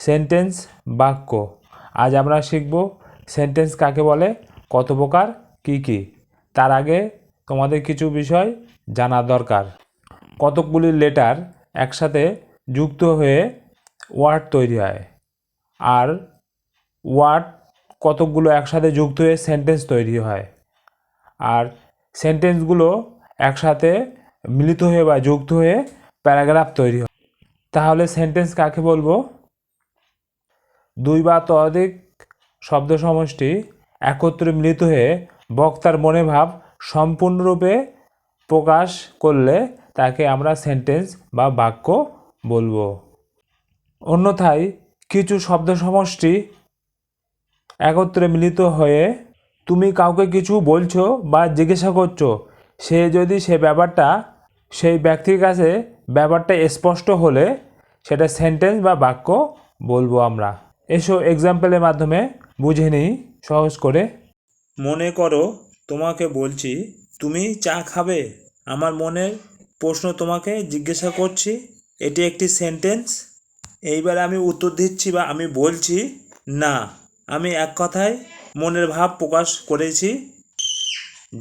Sentence বাক্য। আজ আমরা শিখব সেন্টেন্স কাকে বলে, কত প্রকার, কি কি। তার আগে তোমাদের কিছু বিষয় জানা দরকার। কতকগুলি লেটার একসাথে যুক্ত হয়ে ওয়ার্ড তৈরি হয়, আর ওয়ার্ড কতকগুলো একসাথে যুক্ত হয়ে সেন্টেন্স তৈরি হয়, আর সেন্টেন্সগুলো একসাথে মিলিত হয়ে বা যুক্ত হয়ে প্যারাগ্রাফ তৈরি হয়। তাহলে সেন্টেন্স কাকে বলবো? দুই বা ততোধিক শব্দ সমষ্টি একত্রে মিলিত হয়ে বক্তার মনে ভাব সম্পূর্ণরূপে প্রকাশ করলে তাকে আমরা সেন্টেন্স বা বাক্য বলবো। অন্যথায় কিছু শব্দ সমষ্টি একত্রে মিলিত হয়ে তুমি কাউকে কিছু বলছো বা জিজ্ঞাসা করছো, সে যদি সেই ব্যক্তির কাছে ব্যাপারটা স্পষ্ট হলে সেটা সেন্টেন্স বা বাক্য বলবো আমরা। এসো এক্সাম্পলের মাধ্যমে বুঝে নিই সহজ করে। মনে করো তোমাকে বলছি, তুমি চা খাবে? আমার মনের প্রশ্ন তোমাকে জিজ্ঞাসা করছি, এটি একটি সেন্টেন্স। এইবার আমি উত্তর দিচ্ছি বা আমি বলছি না। আমি এক কথায় মনের ভাব প্রকাশ করেছি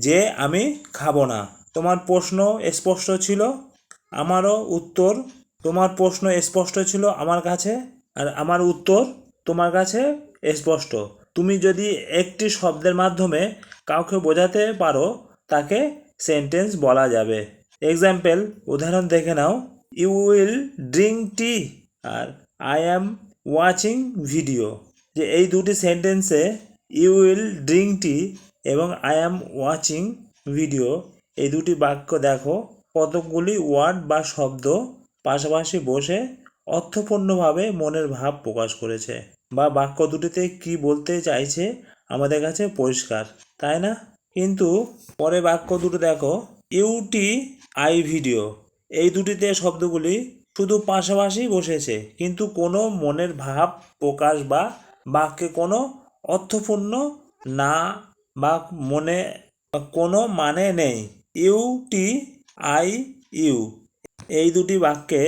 যে আমি খাবো না। তোমার প্রশ্ন স্পষ্ট ছিল, আমারও উত্তর। তোমার প্রশ্ন স্পষ্ট ছিল আমার কাছে, আর আমার উত্তর তোমার কাছে স্পষ্ট। তুমি যদি একটি শব্দের মাধ্যমে কাউকে বোঝাতে পারো তাকে সেন্টেন্স বলা যাবে। এক্সাম্পল, উদাহরণ দেখে নাও। ইউ উইল ড্রিঙ্ক টি আর আই অ্যাম ওয়াচিং ভিডিও। যে এই দুটি সেন্টেন্সে ইউ উইল ড্রিঙ্ক টি এবং আই অ্যাম ওয়াচিং ভিডিও, এই দুটি বাক্য দেখো কতকগুলি ওয়ার্ড বা শব্দ পাশাপাশি বসে অর্থপূর্ণভাবে মনের ভাব প্রকাশ করেছে, বা বাক্য দুটিতে কি বলতে চাইছে আমাদের কাছে পরিষ্কার, তাই না? কিন্তু পরে বাক্য দুটো দেখো, ইউটি আই ভিডিও, এই দুটিতে শব্দগুলি শুধু পাশাপাশি বসেছে, কিন্তু কোনো মনের ভাব প্রকাশ বা বাক্যে কোনো অর্থপূর্ণ না বা মনে কোনো মানে নেই। ইউটি আই ইউ, এই দুটি বাক্যে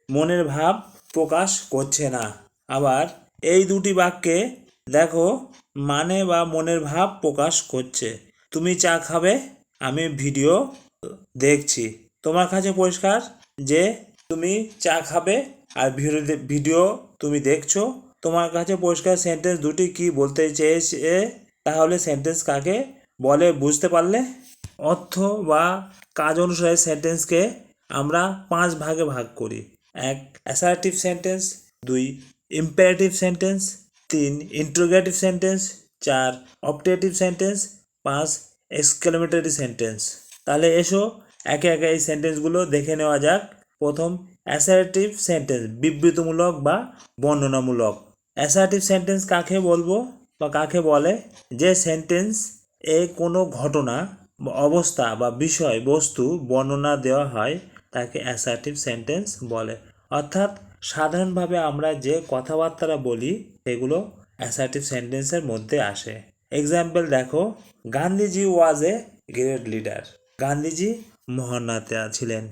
মনের ভাব প্রকাশ করছে না। আবার এই দুটি বাক্যে দেখো মানে বা মনের ভাব প্রকাশ করছে। তুমি চা খাবে? আমি ভিডিও দেখছি। তোমার কাছে পরিষ্কার যে তুমি চা খাবে আর ভিডিও তুমি দেখছো। তোমার কাছে পরিষ্কার সেন্টেন্স দুটি কি বলতে চেয়েছে, তাহলে সেন্টেন্স কাকে বলে বুঝতে পারলে? অর্থ বা কাজ অনুসারে সেন্টেন্সকে আমরা 5 ভাগে ভাগ করি। 1 assertive sentence, 2 imperative sentence, 3 interrogative sentence, 4 objective sentence, 5 exclamatory sentence. তাহলে এসো একে একে এই সেন্টেন্সগুলো দেখে নেওয়া যাক। প্রথম অ্যাসার্টিভ সেন্টেন্স, বিবৃতিমূলক বা বর্ণনামূলক। অ্যাসার্টিভ সেন্টেন্স কাকে বলবো বা কাকে বলে? যে সেন্টেন্স এ কোনো ঘটনা, অবস্থা বা বিষয় বস্তু বর্ণনা দেওয়া হয় তাকে অ্যাসার্টিভ সেন্টেন্স বলে। অর্থাৎ সাধারণভাবে আমরা যে কথাবার্তা বলি সেগুলো অ্যাসার্টিভ সেন্টেন্সের মধ্যে আসে। এক্সাম্পল দেখো, Gandhiji was a great leader. Gandhiji মহান নেতা ছিলেন।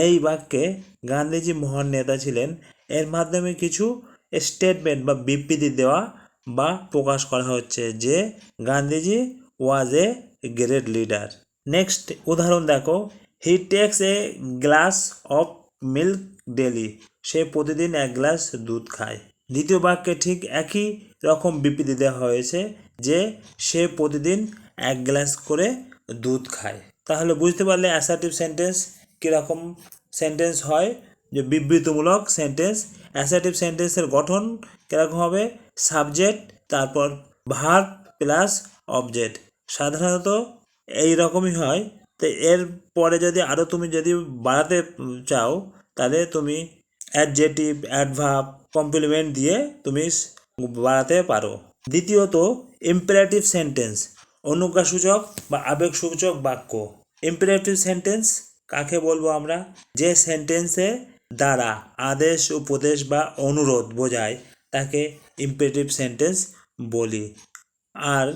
এই বাক্যে গান্ধীজি মহান নেতা ছিলেন এর মাধ্যমে কিছু স্টেটমেন্ট বা বিবৃতি দেওয়া বা প্রকাশ করা হচ্ছে যে Gandhiji was a great leader. Next উদাহরণ দেখো, he takes a glass of milk daily. সে প্রতিদিন 1 গ্লাস দুধ খায়। দ্বিতীয় বাক্যে ঠিক একই রকম বিবৃতি দেওয়া হয়েছে যে সে প্রতিদিন 1 গ্লাস করে দুধ খায়। তাহলে বুঝতে পারলে অ্যাসার্টিভ সেন্টেন্স কীরকম সেন্টেন্স হয়, যে বিবৃতিমূলক সেন্টেন্স। অ্যাসার্টিভ সেন্টেন্সের গঠন কীরকম হবে? সাবজেক্ট, তারপর ভার্ব প্লাস অবজেক্ট। সাধারণত এই রকমই হয়। তো এর পরে যদি তুমি বাড়াতে চাও তাহলে তুমি অ্যাডজেটিভ, অ্যাডভার্ব, কমপ্লিমেন্ট দিয়ে তুমি বাড়াতে পারো। দ্বিতীয়ত ইম্পারেটিভ সেন্টেন্স, অনুজ্ঞাসূচক বা আবেগসূচক বাক্য। ইম্পারেটিভ সেন্টেন্স কাকে বলবো আমরা? যে সেন্টেন্সে দ্বারা আদেশ, উপদেশ বা অনুরোধ বোঝায় তাকে ইম্পারেটিভ সেন্টেন্স বলি। আর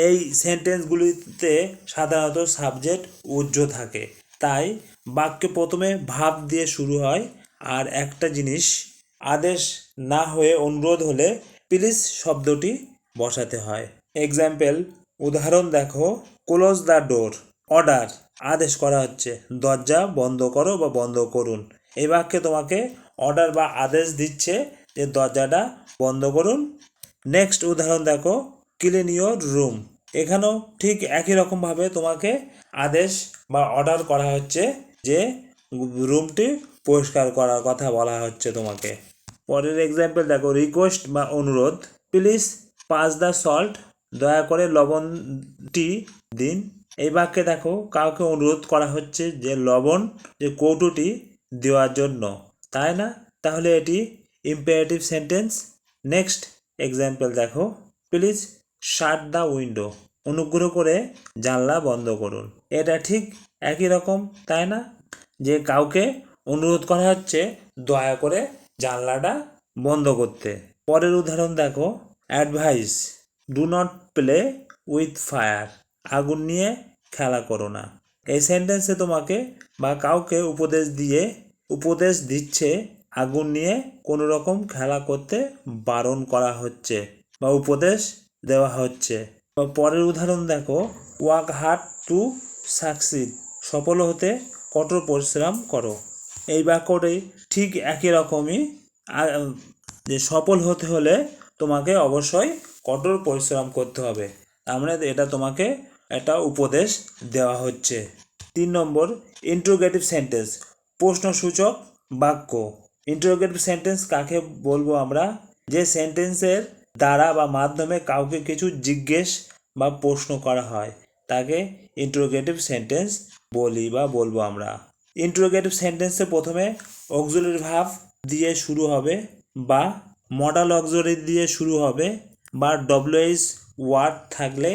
এই সেন্টেন্সগুলিতে সাধারণত সাবজেক্ট উজ্জ্ব থাকে, তাই বাক্যে প্রথমে ভাব দিয়ে শুরু হয় আর একটা জিনিস আদেশ না হয়ে অনুরোধ হলে প্লিজ শব্দটি বসাতে হয়। এক্সাম্পল, উদাহরণ দেখো, ক্লোজ দ্য ডোর, অর্ডার, আদেশ করা হচ্ছে দরজা বন্ধ করো বা বন্ধ করুন। এই বাক্যে তোমাকে অর্ডার বা আদেশ দিচ্ছে যে দরজাটা বন্ধ করুন। নেক্সট উদাহরণ দেখো, ক্লিন ইয়োর রুম, এখানেও ঠিক একই রকমভাবে তোমাকে আদেশ বা অর্ডার করা হচ্ছে যে রুমটি পরিষ্কার করার কথা বলা হচ্ছে তোমাকে। পরের এক্সাম্পল দেখো, রিকোয়েস্ট বা অনুরোধ, প্লিজ পাস দ্য সল্ট, দয়া করে লবণটি দিন। এই বাক্যে দেখো কাউকে অনুরোধ করা হচ্ছে যে লবণ যে কৌটোটি দেওয়ার জন্য, তাই না? তাহলে এটি ইম্পারেটিভ সেন্টেন্স। নেক্সট এক্সাম্পল দেখো, প্লিজ শাট দ্য উইন্ডো, অনুগ্রহ করে জানলা বন্ধ করুন। এটা ঠিক একই রকম, তাই না? যে কাউকে অনুরোধ করা হচ্ছে দয়া করে জানলাটা বন্ধ করতে। পরের উদাহরণ দেখো, advice, do not play with fire, আগুন নিয়ে খেলা করো না। এই সেন্টেন্সে তোমাকে বা কাউকে উপদেশ দিচ্ছে আগুন নিয়ে কোনো রকম খেলা করতে বারণ করা হচ্ছে বা উপদেশ দেওয়া হচ্ছে। পরের উদাহরণ দেখো, ওয়ার্ক হার্ড টু সাকসিড, সফল হতে কঠোর পরিশ্রম করো। এই বাক্যটি ঠিক একই রকমই, যে সফল হতে হলে তোমাকে অবশ্যই কঠোর পরিশ্রম করতে হবে। তার মানে এটা তোমাকে একটা উপদেশ দেওয়া হচ্ছে। 3 নম্বর, ইন্টারোগেটিভ সেন্টেন্স, প্রশ্নসূচক বাক্য। ইন্টারোগেটিভ সেন্টেন্স কাকে বলবো আমরা? যে সেন্টেন্সের দ্বারা বা মাধ্যমে কাউকে কিছু জিজ্ঞেস বা প্রশ্ন করা হয় তাকে ইন্টারোগেটিভ সেন্টেন্স বলি বা বলবো আমরা। ইন্টারোগেটিভ সেন্টেন্সে প্রথমে অক্সিলারি ভার্ব দিয়ে শুরু হবে বা মডাল অক্সিলারি দিয়ে শুরু হবে বা ডব্লিউএইচ ওয়ার্ড থাকলে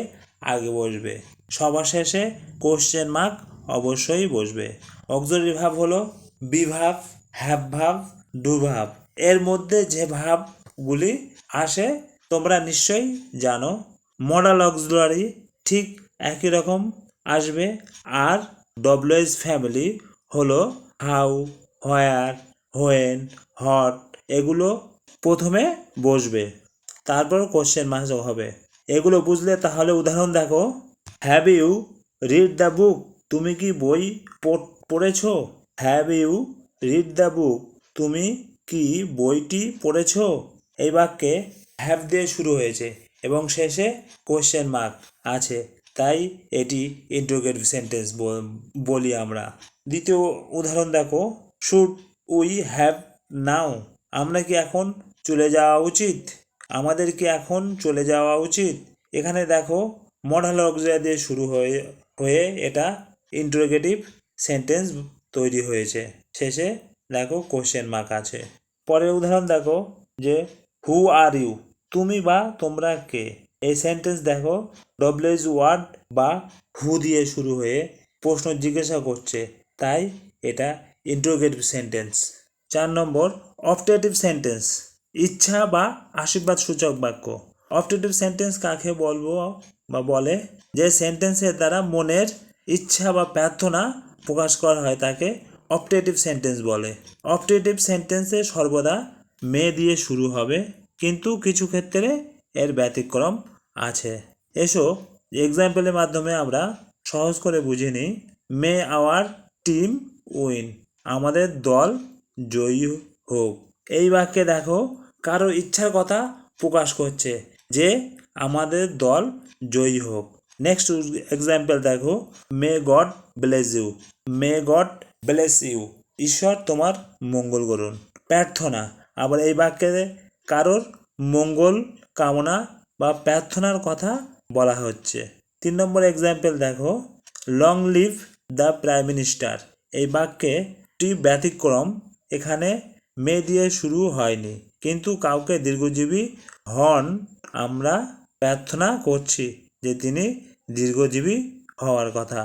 আগে বসবে, সবার শেষে কোশ্চেন মার্ক অবশ্যই বসবে। অক্সিলারি ভার্ব হলো be verb, have verb, do verb. এর মধ্যে যে ভার্বগুলি আসে তোমরা নিশ্চয়ই জানো। মডাল অক্সিলারি ঠিক একই রকম আসবে। আর ডব্লিউএইচ ফ্যামিলি হলো হাউ, হোয়ার, হোয়েন, হট, এগুলো প্রথমে বসবে, তারপর কোশ্চেন মার্ক হবে। এগুলো বুঝলে তাহলে উদাহরণ দেখো, have you read the book, তুমি কি বই পড়েছো? Have you read the book, তুমি কি বইটি পড়েছো? এই বাক্যে হ্যাভ দিয়ে শুরু হয়েছে এবং শেষে কোশ্চেন মার্ক আছে, তাই এটি ইন্টারোগেটিভ সেন্টেন্স বলি আমরা। দ্বিতীয় উদাহরণ দেখো, শুড উই হ্যাভ নাও, আমরা কি এখন চলে যাওয়া উচিত? আমাদের কি এখন চলে যাওয়া উচিত? এখানে দেখো মডাল অক্সিলারি দিয়ে শুরু হয়ে এটা ইন্টারোগেটিভ সেন্টেন্স তৈরি হয়েছে। শেষে দেখো কোশ্চেন মার্ক আছে। পরের উদাহরণ দেখো, যে হু আর ইউ, তুমি বা তোমরা কে? এই সেন্টেন্স দেখো ডব্লিউএইচ ওয়ার্ড বা হু দিয়ে শুরু হয়ে প্রশ্ন জিজ্ঞাসা করছে, তাই এটা ইন্টারোগেটিভ সেন্টেন্স। 4 নম্বর, অপটেটিভ সেন্টেন্স, ইচ্ছা বা আশীর্বাদ সূচক বাক্য। অপটেটিভ সেন্টেন্স কাকে বলবো বা বলে? যে সেন্টেন্সের দ্বারা মনের ইচ্ছা বা প্রার্থনা প্রকাশ করা হয় তাকে অপটেটিভ সেন্টেন্স বলে। অপটেটিভ সেন্টেন্সে সর্বদা মে দিয়ে শুরু হবে, কিন্তু কিছু ক্ষেত্রে এর ব্যতিক্রম আছে। এসো এক্সাম্পলের মাধ্যমে আমরা সহজ করে বুঝে নিই। মে আওয়ার টিম উইন, আমাদের দল জয়ী হোক। এই বাক্যে দেখো কারো ইচ্ছার কথা প্রকাশ করছে যে আমাদের দল জয়ী হোক। নেক্সট এক্সাম্পল দেখো, may God bless you, may God bless you, ঈশ্বর তোমার মঙ্গল করুন। প্রার্থনা, আবার এই বাক্যে কারোর মঙ্গল কামনা বা প্রার্থনার কথা বলা হচ্ছে। 3 নম্বর এক্সাম্পল দেখো, long live the prime minister, এই বাক্যে টি ব্যতিক্রম, এখানে মে দিয়ে শুরু হয়নি, কিন্তু কাউকে দীর্ঘজীবী হন আমরা প্রার্থনা করছি যে তিনি দীর্ঘজীবী হওয়ার কথা।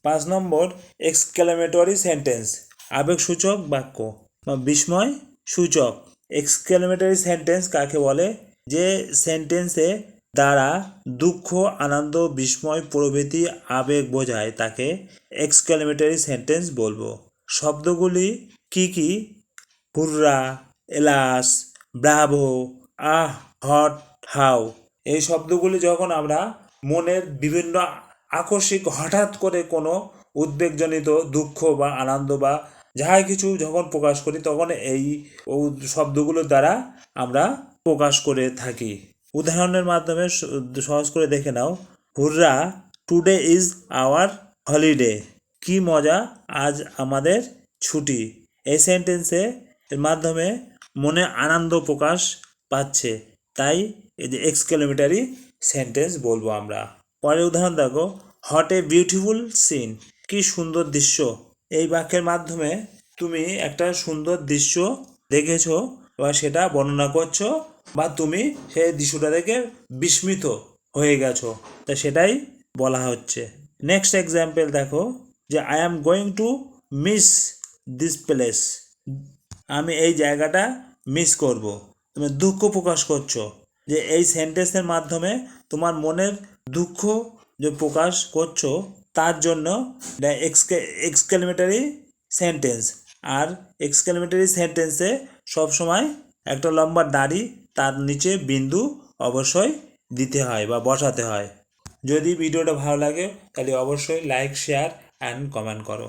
5 নম্বর, এক্সক্লেমেটরি সেন্টেন্স, আবেগসূচক বাক্য বা বিস্ময় সূচক। এক্সক্লেমেটরি সেন্টেন্স কাকে বলে? যে সেন্টেন্সে দ্বারা দুঃখ, আনন্দ, বিস্ময় প্রভৃতি আবেগ বোঝায় তাকে এক্সক্লেমেটরি সেন্টেন্স বলবো। শব্দগুলি কি কি? Hurrah, alas, bravo, ah, hot, how, এই শব্দগুলি যখন আমরা মনের বিভিন্ন আকস্মিক হঠাৎ করে কোনো উদ্বেগজনিত দুঃখ বা আনন্দ বা যাই কিছু যখন প্রকাশ করি তখন এই শব্দগুলোর দ্বারা আমরা প্রকাশ করে থাকি। উদাহরণের মাধ্যমে সহজ করে দেখে নাও। Hurrah, today is our holiday, কি মজা, আজ আমাদের ছুটি। এই সেন্টেন্সে এর মাধ্যমে মনে আনন্দ প্রকাশ পাচ্ছে, তাই এই যে এক্সক্লেমেটরি সেন্টেন্স বলবো আমরা। পরের উদাহরণ দেখো, হট এ বিউটিফুল সিন, কি সুন্দর দৃশ্য। এই বাক্যের মাধ্যমে তুমি একটা সুন্দর দৃশ্য দেখেছো বা সেটা বর্ণনা করছো বা তুমি সেই দৃশ্যটা দেখে বিস্মিত হয়ে গেছো, তা সেটাই বলা হচ্ছে। নেক্সট এক্সাম্পল দেখো যে I am going to miss this place, আমি এই জায়গাটা মিস করব। তুমি দুঃখ প্রকাশ করছো, যে এই সেন্টেন্সের মাধ্যমে তোমার মনের দুঃখ যে প্রকাশ করছো তার জন্য এক্সক্লেমেটরি সেন্টেন্স। আর এক্সক্লেমেটরি সেন্টেন্সে সবসময় একটা লম্বা দাড়ি, তার নিচে বিন্দু অবশ্যই দিতে হয় বা বসাতে হয়। যদি ভিডিওটা ভালো লাগে তাহলে অবশ্যই লাইক, শেয়ার অ্যান্ড কমেন্ট করো।